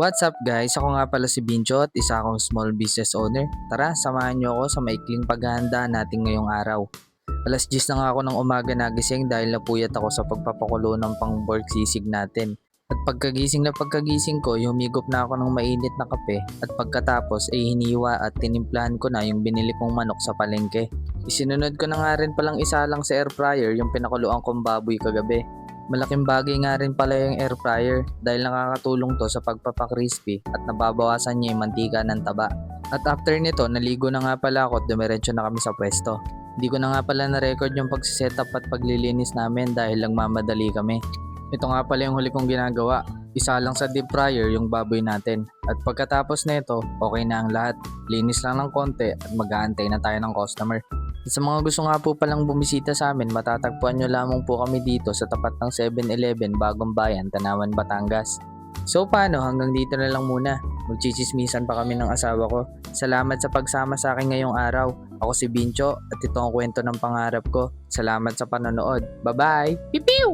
What's up guys? Ako nga pala si Bincho at isa akong small business owner. Tara, samahan niyo ako sa maikling paghahanda natin ngayong araw. Alas 10 na nga ako ng umaga nagising dahil napuyat ako sa pagpapakulo ng pang-pork sisig natin. At pagkagising ko, humigop na ako ng mainit na kape at pagkatapos ay hiniwa at tinimplahan ko na yung binili kong manok sa palengke. Isinunod ko na nga rin palang isa lang sa air fryer yung pinakuluan kong baboy kagabi. Malaking bagay nga rin pala yung air fryer dahil nakakatulong to sa pagpapakrispy at nababawasan niya yung mantika ng taba. At after nito, naligo na nga pala ako at dumiretso na kami sa pwesto. Hindi ko na nga pala na-record yung pagsisetup at paglilinis namin dahil lang mamadali kami. Ito nga pala yung huli kong ginagawa. Isa lang sa deep fryer yung baboy natin. At pagkatapos nito, okay na ang lahat. Linis lang ng konti at mag-aantay na tayo ng customer. At sa mga gusto nga po palang bumisita sa amin, matatagpuan nyo lamang po kami dito sa tapat ng 7-Eleven Bagong Bayan, Tanawan, Batangas. So paano, hanggang dito na lang muna. Magchichismisan pa kami ng asawa ko. Salamat sa pagsama sa akin ngayong araw. Ako si Bincho at ito ang kwento ng pangarap ko. Salamat sa panonood. Bye-bye! Pipiw!